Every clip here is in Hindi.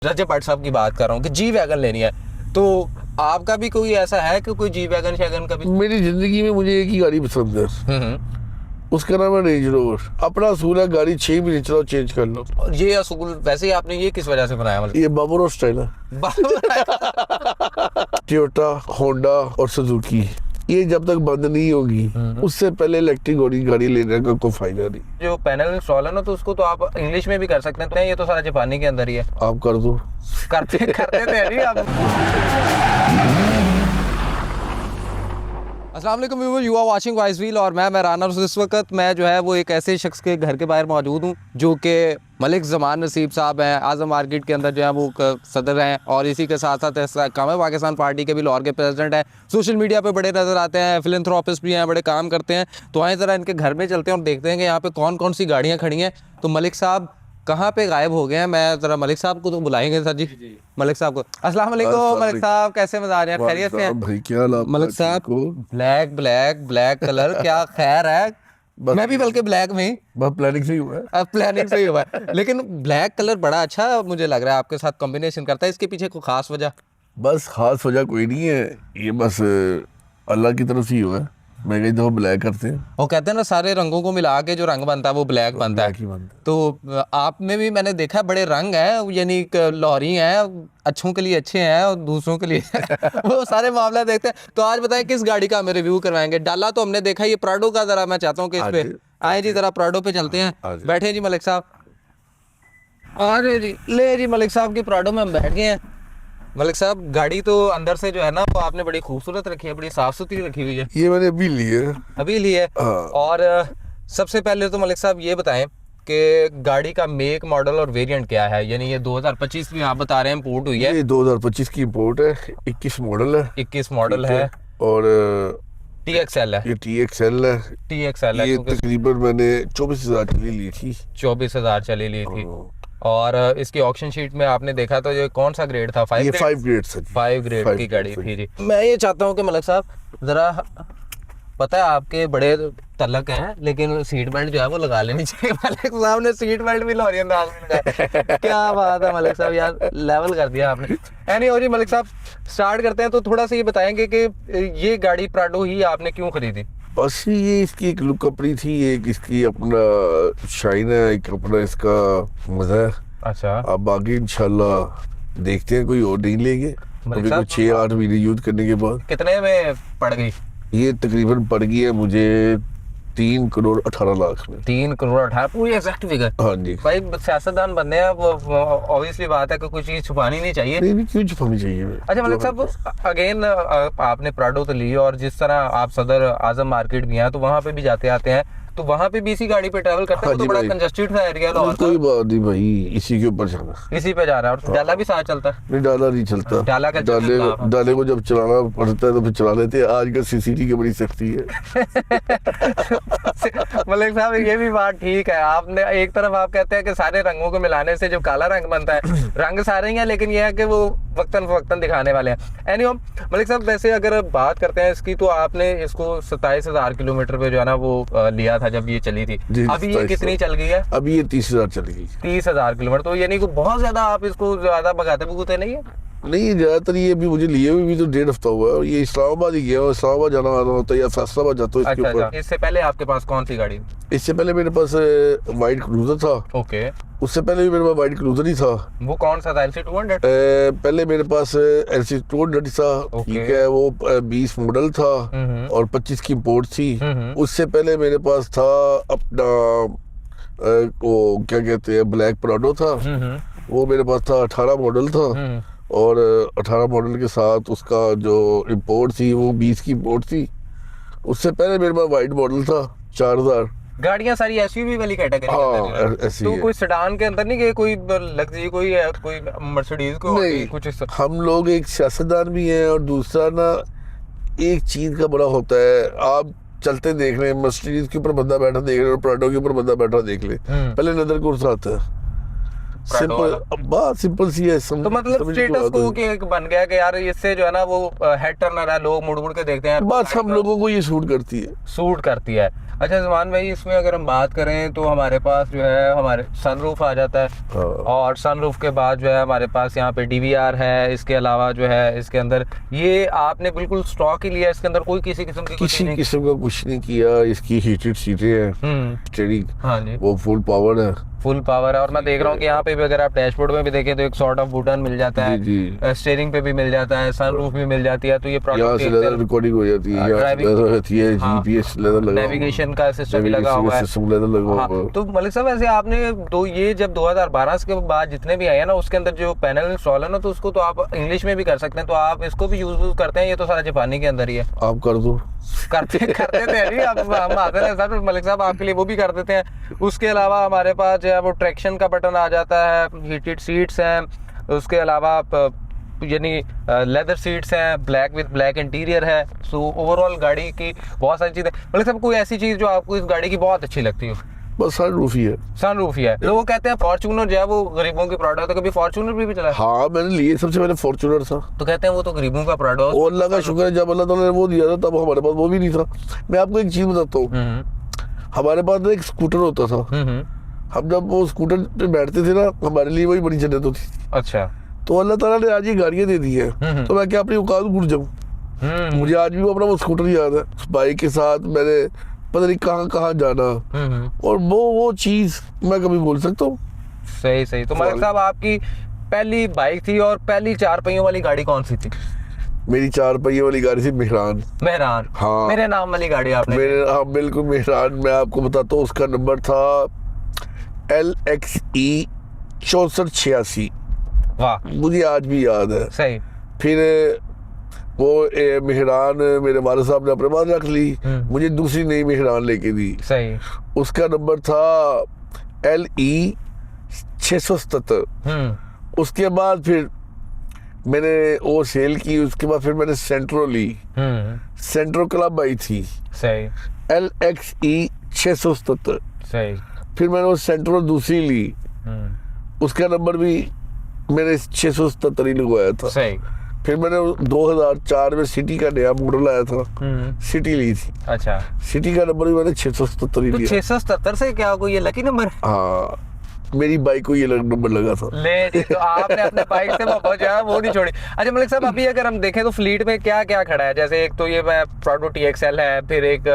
रजब भट्ट साहब की बात कर रहा हूँ कि जी वैगन लेनी है, तो आपका भी कोई ऐसा है कि कोई जी वैगन शैगन का भी? मेरी जिंदगी में मुझे एक ही गाड़ी पसंद है, उसका नाम है रेंज रोवर। अपना असूल है, गाड़ी 6 महीने चलाओ चेंज कर लो। और ये असूल वैसे ही आपने ये किस वजह से बनाया? मतलब ये बाबरो स्टाइल है। टोयोटा, होंडा और सुजुकी, ये जब तक बंद नहीं होगी उससे पहले इलेक्ट्रिक गाड़ी लेने का कोई फायदा नहीं। जो पैनल इंस्टॉल है ना, तो उसको तो आप इंग्लिश में भी कर सकते हैं, ये तो सारा जापानी के अंदर ही है। आप कर दो। करते थे नहीं आप। अस्सलाम वालेकुम viewers, you are watching voice wheel और मैं राना। इस वक्त मैं जो है वो एक ऐसे शख्स के घर के बाहर मौजूद हूँ जो कि मलिक ज़मान नसीब साहब हैं। आज़म मार्केट के अंदर जो है वो सदर हैं और इसी के साथ साथ कामे पाकिस्तान पार्टी के भी लाहौर के प्रेसिडेंट हैं। सोशल मीडिया पे बड़े नज़र आते हैं, फिलैंथ्रोपिस्ट भी हैं, बड़े काम करते हैं। तो आए ज़रा इनके घर में चलते हैं और देखते हैं कि यहाँ पे कौन कौन सी गाड़ियाँ खड़ी हैं। तो मलिक साहब कहाँ पे गायब हो गए हैं? मैं ज़रा मलिक साहब को तो बुलाएंगे सर जी। मलिक साहब को अस्सलाम वालेकुम। मलिक साहब कैसे मजा रहे हैं? खैरियत से हैं भाई? क्या हाल मलिक साहब? ब्लैक कलर क्या खैर है? मैं भी बल्कि ब्लैक में ही, बस प्लानिंग से ही हुआ है। अब प्लानिंग से ही हुआ है, लेकिन ब्लैक कलर बड़ा अच्छा मुझे लग रहा है आपके साथ कॉम्बिनेशन करता है। इसके पीछे कोई खास वजह? बस खास वजह कोई नहीं है, ये बस अल्लाह की तरफ से ही हुआ है। मैं कहीं तो ब्लैक करते हैं, वो कहते हैं ना सारे रंगों को मिला के जो रंग बनता है वो ब्लैक बनता है। ब्लैक ही बनता है। तो आप में भी मैंने देखा बड़े रंग हैं, यानी लाहौरी हैं, अच्छों के लिए अच्छे हैं और दूसरों के लिए वो सारे मामला देखते हैं। तो आज बताएं किस गाड़ी का हमें रिव्यू करवाएंगे? डाला तो हमने देखा, ये प्राडो का जरा मैं चाहता हूँ कि इस पे आए जी, जरा प्राडो पे चलते हैं। बैठे जी मलिक साहब। अरे जी ले जी, मलिक साहब की प्राडो में हम बैठ गए हैं। मलिक साहब गाड़ी तो अंदर से जो है ना वो आपने बड़ी खूबसूरत रखी है, बड़ी साफ सुथरी रखी हुई है। ये मैंने अभी ली है। अभी ली है। और सबसे पहले तो मलिक साहब ये बताएं कि गाड़ी का मेक मॉडल और वेरिएंट क्या है? यानी ये 2025 में आप बता रहे हैं इंपोर्ट हुई है। ये 2025 की इंपोर्ट है, 21 मॉडल है। 21 मॉडल है और TXL है। ये TXL है। TXL है। ये तकरीबन मैंने 24,000 चली ली थी। 24,000 चली ली थी। और इसकी ऑक्शन शीट में आपने देखा तो ये कौन सा ग्रेड था? 5 ग्रेड 5 ग्रेड की गाड़ी थी जी। मैं ये चाहता हूँ कि मलिक साहब जरा, पता है आपके बड़े तलक हैं, लेकिन सीट बेल्ट जो है वो लगा लेनी चाहिए। मलिक साहब ने सीट बेल्ट भी लाहौरी अंदाज में लगाया। क्या बात है मलिक साहब, यार लेवल कर दिया आपने। एनी और जी मलिक साहब स्टार्ट करते हैं, तो थोड़ा सा ये बताएंगे कि ये गाड़ी प्राडो ही आपने क्यों खरीदी? बस ये इसकी एक लुक अपनी थी, एक इसकी अपना शाइन है, एक अपना इसका मजा है। अच्छा, अब आगे इंशाल्लाह देखते हैं, कोई और नहीं लेंगे अभी कुछ 6-8 महीने यूज करने के बाद। कितने में पड़ गई ये? तकरीबन पड़ गई है मुझे 3 करोड़ 18 लाख में। 3 करोड़ 18, पूरी एग्जैक्ट फिगर? हाँ जी भाई सियासतदान बनने हैं, वो ऑब्वियसली बात है कि कुछ चीज छुपानी नहीं चाहिए। नहीं क्यों छुपानी चाहिए? अच्छा मलिक साहब, अगेन आपने प्राडो तो ली, और जिस तरह आप सदर आजम मार्केट भी हैं तो वहाँ पे भी जाते आते हैं, तो वहाँ पे भी इसी गाड़ी पे ट्रैवल करते हैं? तो बड़ा कंजस्टेड सा एरिया लाहौर का। कोई बात नहीं भाई, इसी के ऊपर जाना, इसी पे जा रहा है। और डाला भी साथ चलता है? नहीं डाला नहीं चलता। डाले को जब चलाना पड़ता है तो फिर चला लेते हैं। आज का सीसीटी की बड़ी सख्ती है। मलिक साहब ये भी बात ठीक है, आपने एक तरफ आप कहते हैं कि सारे रंगों को मिलाने से जो काला रंग बनता है, रंग सारे ही हैं, लेकिन यह है कि वो वक्तन फवक्तन दिखाने वाले हैं। एनीवे मलिक साहब, वैसे अगर बात करते हैं इसकी, तो आपने इसको 27,000 किलोमीटर पे जो है ना वो लिया था जब ये चली थी। अभी ये कितनी चल गई है? अभी ये 30,000 चल गई। 30,000 किलोमीटर, तो यानी कि बहुत ज्यादा आप इसको ज्यादा भगाते भगूते नहीं है? नहीं, ज्यादातर ये अभी मुझे लिए हुए भी तो 1.5 हफ्ता हुआ है। ये इस्लामाबाद ही गया, इस्लामाबाद जाना वाला होता है या फैसलाबाद जाता हूँ इसके ऊपर। इससे पहले आपके पास कौन सी गाड़ी? इससे पहले मेरे पास वाइट क्रूजर था। ओके। उससे पहले भी मेरे पास वाइट क्रूजर ही था। वो कौन सा था? LC 200? पहले मेरे पास LC 200 था, ठीक है, वो 20 मॉडल था और 25 की इंपोर्ट थी। उससे पहले मेरे पास था अपना वो क्या कहते हैं, ब्लैक प्राडो था। वो मेरे पास था 18 मॉडल था, और 18 मॉडल के साथ उसका जो इंपोर्ट थी वो 20 की इंपोर्ट थी। उससे पहले मेरे पास वाइट मॉडल था 4000। गाड़ियां सारी एसयूवी वाली कैटेगरी में? ऐसी तो है। कोई सेडान के अंदर नहीं गए? कोई लग्जरी, कोई मर्सिडीज को? नहीं, कुछ हम लोग एक सियासतदान भी हैं, और दूसरा ना एक चीज का बड़ा होता है, आप चलते देख रहे हैं, मर्सिडीज के ऊपर बंदा बैठा देख रहे हैं और प्राडो के ऊपर बंदा बैठा देख ले, पहले नजर कौन सा आता है? सिंपल बात, सिंपल सी है। तो मतलब स्टेटस को कि एक बन गया कि यार इससे जो है ना वो हेड टर्नर है, लोग मुड़ मुड़ के देखते हैं। बस हम लोगों को ये सूट करती है। सूट करती है। अच्छा ज़मान भाई, इसमें अगर हम बात करें तो हमारे पास जो है हमारे सनरूफ आ जाता है, हाँ। और सनरूफ के बाद जो है हमारे पास यहाँ पे DVR है। इसके अलावा जो है इसके अंदर ये आपने बिल्कुल स्टॉक ही लिया, इसके अंदर कोई किसी किस्म की कुछ किसी नहीं। किस्म का कुछ नहीं किया। इसकी हीटेड सीटें हैं, स्टीयरिंग हाँ जी, वो फुल पावर है। फुल पावर है। और मैं देख रहा हूँ कि यहाँ पे भी अगर आप डैशबोर्ड में भी देखें तो एक सॉर्ट ऑफ बटन मिल जाता है, जी। स्टीयरिंग पे भी मिल जाता है, सनरूफ भी मिल जाती है। तो ये यहाँ प्रोडक्ट से लेदर रिकॉर्डिंग हो जाती है, यहाँ से ड्राइविंग- लेदर होती है, हाँ, GPS लेदर लगा, नेविगेशन का सिस्टम भी लगा हुआ है। सिस्टम लेदर लगा हाँ, हुआ है। तो मलिक साहब ऐसे आपने तो ये जब 2012 के बाद जितने भी आए हैं ना, उसके अंदर जो पैनल इंस्टॉल है ना, तो उसको तो आप इंग्लिश में भी कर सकते हैं, तो आप इसको भी यूज करते हैं? ये तो सारा जापानी के अंदर ही है। आप कर दो। करते थे नहीं आप, हम आते हैं सर मलिक साहब आपके लिए वो भी कर देते हैं। उसके अलावा हमारे पास जो है वो ट्रैक्शन का बटन आ जाता है, हीटेड सीट्स हैं, उसके अलावा यानी लेदर सीट्स हैं, ब्लैक विद ब्लैक इंटीरियर है। सो ओवरऑल गाड़ी की बहुत सारी चीज़ें। मलिक साहब कोई ऐसी चीज़ जो आपको इस गाड़ी की बहुत अच्छी लगती हो? बस सनरूफ ही है। सनरूफ ही है। लोग कहते हैं फॉर्च्यूनर जो है वो गरीबों की प्रोडक्ट है, कभी फॉर्च्यूनर भी चला है? हाँ मैंने लिए, सबसे पहले फॉर्च्यूनर था। तो कहते हैं वो तो गरीबों का प्रोडक्ट है। और अल्लाह का शुक्र है, जब अल्लाह ताला ने वो दिया था तब हमारे पास वो भी नहीं था। मैं आपको एक चीज बताता हूँ, हमारे पास ना एक स्कूटर होता था। हम जब वो स्कूटर पे बैठते थे ना, हमारे लिए वही बड़ी जन्नत होती थी। अच्छा। तो अल्लाह ताला ने आज ये गाड़ियाँ दे दी है, तो मैं क्या अपनी औकात भूल जाऊँ? मुझे आज भी वो अपना वो स्कूटर याद है। उस बाइक के साथ मैंने पता नहीं कहाँ कहाँ जाना, और वो चीज मैं कभी बोल सकता हूँ। सही सही। तो मलिक साहब आपकी पहली बाइक थी और पहली 4 पहियों वाली गाड़ी कौन सी थी? मेरी 4 पहिए वाली गाड़ी थी मेहरान। मेहरान। हाँ। मेरे नाम वाली गाड़ी आपने? मेरे, हाँ बिल्कुल मेहरान। मैं आपको बताता हूँ, उसका नंबर था LXE 6486। वाह, मुझे आज भी याद है। सही। फिर वो मेहरान मेरे वाले साहब ने अपने पास रख ली, मुझे दूसरी नई मेहरान लेके दी। सही। उसका नंबर था LE 677। उसके बाद फिर मैंने वो सेल की। उसके बाद फिर मैंने सेंट्रो ली, सेंट्रो क्लब आई थी, सही। LXE 677। सही। फिर मैंने वो सेंट्रो दूसरी ली, उसका नंबर भी मैंने 677 ही लगवाया था। सही। फिर मैंने 2004 में सिटी का नया मॉडल आया था, सिटी ली थी। अच्छा। सिटी का नंबर भी मैंने 677 ही तो लिया। 677 से क्या कोई ये लकी नंबर? हाँ, मेरी बाइक को ये नंबर लगा था। ले जी, तो आपने अपने बाइक से मोहब्बत जो है वो नहीं छोड़ी। अच्छा मलिक साहब, अभी अगर हम देखें तो फ्लीट में क्या क्या खड़ा है? जैसे एक तो ये प्राडो TXL है, फिर एक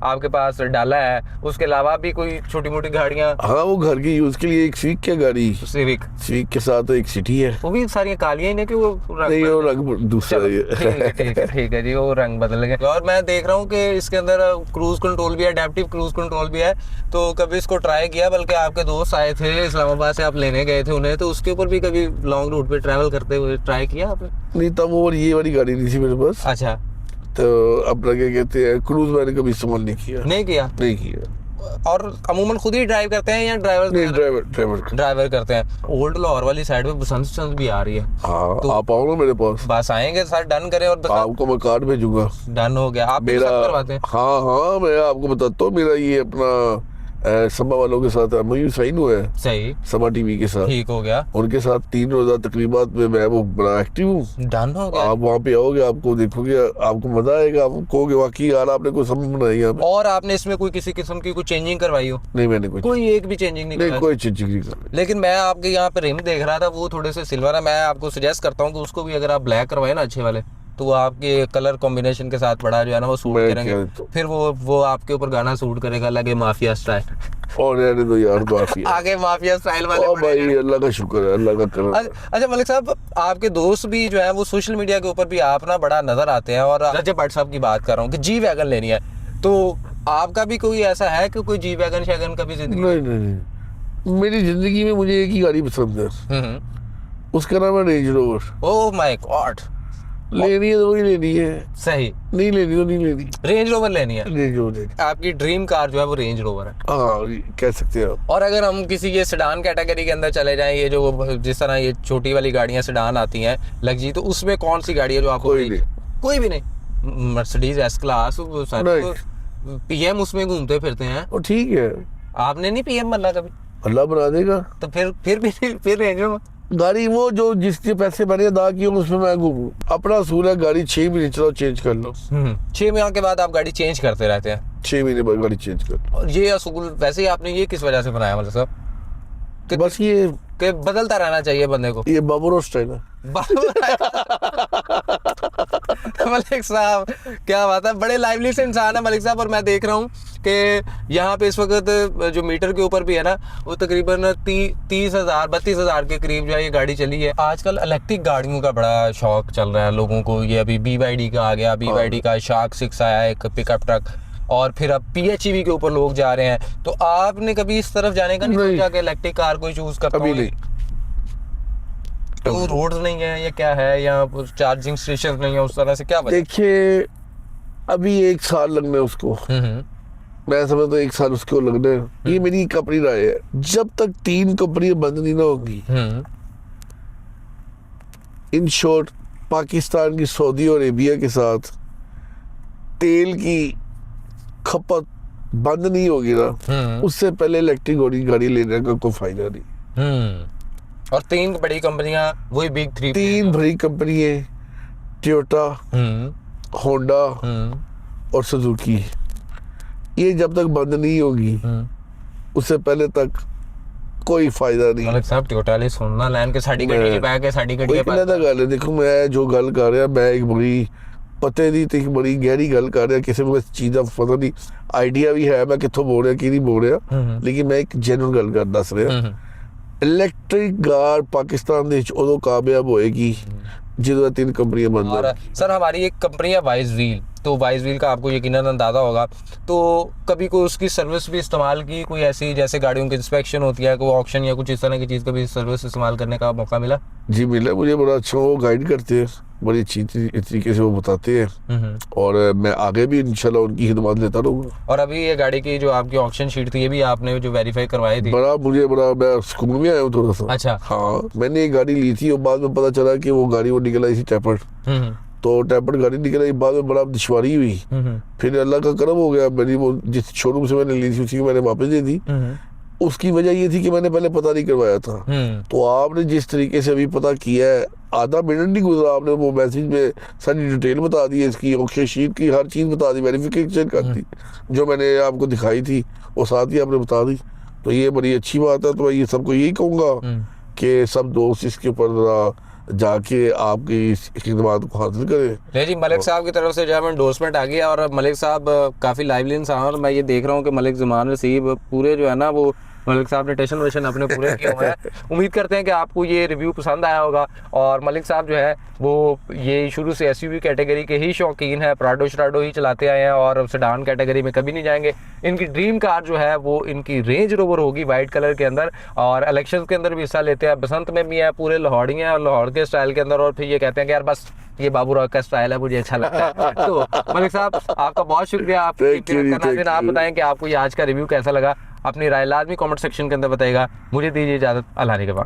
आपके पास डाला है, उसके अलावा भी कोई छोटी मोटी गाड़ियां? हाँ, वो घर की यूज के लिए एक स्वीक क्या गाड़ी, सिविक। स्वीक के साथ एक सिटी है। वो भी सारी कालियां ही नहीं कि वो नहीं, वो रंग दूसरा है। ठीक है जी, वो रंग बदल गए। और मैं देख रहा हूँ कि इसके अंदर क्रूज कंट्रोल भी है, एडेप्टिव क्रूज कंट्रोल भी है। तो कभी इसको ट्राई किया? बल्कि आपके दोस्त आए थे इस्लामाबाद से, आप लेने गए थे उन्हें, तो उसके ऊपर भी कभी लॉन्ग रूट पे ट्रैवल करते हुए ट्राई किया आपने? नहीं, तब वो ये वाली गाड़ी नहीं थी मेरे पास। अच्छा। तो अपना क्या कहते हैं, क्रूज मैंने कभी इस्तेमाल नहीं किया। नहीं किया। और अमूमन खुद ही ड्राइव करते हैं या ड्राइवर? नहीं, ड्राइवर करते हैं। ओल्ड लाहौर वाली साइड में बसंत चंद भी आ रही है। हाँ, तो आप आओ ना मेरे पास। बस आएंगे सर, डन करें। और आपको मैं कार्ड भेजूंगा। डन हो गया। आप भी मेरा, सब करवाते हैं? हाँ, मैं आपको बताता हूँ, मेरा ये अपना समा वालों के साथ MOU साइन हुआ है। सही। समा टीवी के साथ। ठीक हो गया। उनके साथ 3 रोजा तकरीबात में मैं वो बड़ा एक्टिव हूँ। डन हो गया। आप वहाँ पे आओगे, आपको देखोगे, आपको मजा आएगा। आप कहोगे वाकई यार आपने कोई समझ बनाई है। और आपने इसमें कोई किसी किस्म की कोई चेंजिंग करवाई हो? नहीं, मैंने कोई एक भी चेंजिंग नहीं करवाई? कोई चीज नहीं करवाई। लेकिन मैं आपके यहाँ पे रिम देख रहा था, वो थोड़े से सिल्वर है। मैं आपको सजेस्ट करता हूँ कि उसको भी अगर आप ब्लैक करवाए ना अच्छे वाले, तो वो आपके कलर कॉम्बिनेशन के साथ बड़ा जो है ना वो सूट करेंगे। फिर वो आपके ऊपर गाना सूट करेगा, लगे माफिया स्टाइल। और यार तो यार माफिया आगे माफिया स्टाइल वाले। ओ भाई, अल्लाह का शुक्र है, अल्लाह का करम। अच्छा मलिक साहब, आपके दोस्त भी जो है वो सोशल मीडिया के ऊपर भी आप ना बड़ा नजर आते हैं। और रजब भट्ट साहब की बात कर रहा हूँ कि जी वैगन लेनी है, तो आपका भी कोई ऐसा है कि कोई जी वैगन शैगन कभी जिंदगी? नहीं, मेरी जिंदगी में मुझे एक ही गाड़ी पसंद है, उसका नाम है range rover. Oh my God. लेनी है तो वही लेनी है। सही। नहीं लेनी तो नहीं लेनी। रेंज रोवर लेनी है? रेंज रोवर आपकी ड्रीम कार जो है वो रेंज रोवर है? हाँ, कह सकते हैं आप। और अगर हम किसी ये सेडान कैटेगरी के अंदर चले जाएं, ये जो जिस तरह ये छोटी वाली गाड़ियां सेडान आती हैं लग्जरी, तो उसमें कौन सी गाड़ी है जो आपको? कोई भी नहीं। मर्सिडीज S क्लास, PM उसमें घूमते फिरते हैं। और ठीक है, आपने नहीं PM बनना कभी? अल्लाह बना देगा। तो फिर रेंज रोवर गाड़ी वो जो जिसके पैसे मैंने अदा किए उसमें मैं घूमूं। अपना असूल है, गाड़ी 6 महीने चलाओ, चेंज कर लो। 6 महीने के बाद आप गाड़ी चेंज करते रहते हैं? 6 महीने बाद गाड़ी चेंज कर। और ये असूल वैसे ही आपने ये किस वजह से बनाया मलिक साहब कि बस ये कि बदलता रहना चाहिए बंदे को? ये बाबू स्टाइल है। मलिक साहब क्या बात है, बड़े लाइवली से इंसान है मलिक साहब। और मैं देख रहा हूँ कि यहाँ पे इस वक्त जो मीटर के ऊपर भी है ना, वो तकरीबन 32,000 के करीब जो है ये गाड़ी चली है। आजकल इलेक्ट्रिक गाड़ियों का बड़ा शौक चल रहा है लोगों को। ये अभी BYD का आ गया, BYD का शार्क 6 आया, एक पिकअप ट्रक, और फिर अब PHEV के ऊपर लोग जा रहे हैं। तो आपने कभी इस तरफ जाने का नहीं सोचा कि इलेक्ट्रिक कार कोई चूज करता अभी हूं? नहीं। तो रोड नहीं है या क्या है, या चार्जिंग स्टेशन नहीं है उस तरह से, क्या वजह? देखिए अभी 1 साल लगने उसको, मैं समझता हूँ 1 साल उसको लगने। ये मेरी अपनी राय है। जब तक 3 कंपनियां बंद नहीं ना होंगी, इन शॉर्ट पाकिस्तान की सऊदी अरेबिया के साथ तेल की खपत बंद नहीं होगी ना, उससे पहले इलेक्ट्रिक गाड़ी लेने का कोई फायदा नहीं। और 3 बड़ी कंपनियां, वही बिग 3, 3 बड़ी कंपनी है, टोयोटा, होंडा और सुजुकी। ये जब तक बंद नहीं होगी उससे पहले तक कोई फायदा नहीं। मलिक साहब टोयोटा ले सुनना लैन के साड़ी गड्डी च पै के साड़ी गड्डी इतना दा गल देखो, मैं जो गल कर रहा, मैं एक बड़ी पते दी ते बड़ी गहरी गल कर रहा। किसी को इस चीज का पता नहीं, आइडिया भी है मैं कित्थों बोल रहा की नहीं बोल रहा, लेकिन मैं एक जेन्युइन गल कर दस रहा। इलेक्ट्रिक कार पाकिस्तान ਦੇ ਵਿੱਚ ਉਦੋਂ ਕਾਮਯਾਬ ਹੋਏਗੀ ਜਦੋਂ 3 कंपनियां बंद हो। सर हमारी एक कंपनी है वाइज व्हील, तो वाइज व्हील का आपको यकीनन अंदाजा होगा। तो कभी कोई उसकी सर्विस भी इस्तेमाल की, कोई ऐसी जैसे गाड़ियों की इंस्पेक्शन होती है, कोई ऑक्शन या कुछ इस तरह की चीज़, कभी सर्विस इस्तेमाल करने का मौका मिला? जी मिला, मुझे बड़ा अच्छा, वो गाइड करते हैं, बड़ी अच्छी तरीके से वो बताते हैं, और मैं आगे भी इंशाल्लाह उनकी खिदमत लेता रहूँगा। और अभी ये गाड़ी की जो आपकी ऑक्शन शीट थी, ये भी आपने जो वेरीफाई करवाई थी? मैं सुकून में आया हूँ थोड़ा सा। अच्छा। हाँ, मैंने एक गाड़ी ली थी और बाद में पता चला कि वो गाड़ी वो निकल आई थी टेपर्ड, तो टेपर्ड गाड़ी निकल आई, बाद में बड़ा दुश्वारी हुई। फिर अल्लाह का करम हो गया, मेरी वो जिस शोरूम से मैंने ली थी उसी को मैंने वापस दे दी। उसकी वजह ये थी कि मैंने पहले पता नहीं करवाया था। तो आपने जिस तरीके से अभी पता किया है, आधा मिनट नहीं गुजरा, आपने वो मैसेज में सारी डिटेल बता दी है, इसकी ऑक्शन शीट की हर चीज़ बता दी, वेरिफिकेशन कर दी, जो मैंने आपको दिखाई थी वो साथ ही आपने बता दी। तो ये बड़ी अच्छी बात है। तो मैं ये सबको यही कहूँगा कि सब दोस्त इसके ऊपर जाके आपकी खिदमत को हासिल करें। नहीं जी, मलिक साहब की तरफ से जो है एंडोर्समेंट आ गया, और मलिक साहब काफ़ी लाइवली इंसान, और मैं ये देख रहा हूँ कि मलिक ज़मान नसीब पूरे जो है ना, वो मलिक साहब ने टेंशन वेशन अपने पूरे किए हुए हैं। उम्मीद करते हैं कि आपको ये रिव्यू पसंद आया होगा। और मलिक साहब जो है वो ये शुरू से SUV कैटेगरी के ही शौकीन है, प्राडो शराडो ही चलाते आए हैं, और सेडान कैटेगरी में कभी नहीं जाएंगे। इनकी ड्रीम कार जो है वो इनकी रेंज रोवर होगी वाइट कलर के अंदर, और इलेक्शन के अंदर भी हिस्सा लेते हैं, बसंत में भी है, पूरे लाहौरी हैं और लाहौर के स्टाइल के अंदर। और फिर ये कहते हैं कि यार बस ये बाबू रॉक का स्टाइल है, मुझे अच्छा लगता है। तो मलिक साहब आपका बहुत शुक्रिया, आप बताएं कि आपको ये आज का रिव्यू कैसा लगा। अपनी राय लाजमी कमेंट सेक्शन के अंदर बताइएगा। मुझे दीजिए इजाज़त, अल्लाह के बाद।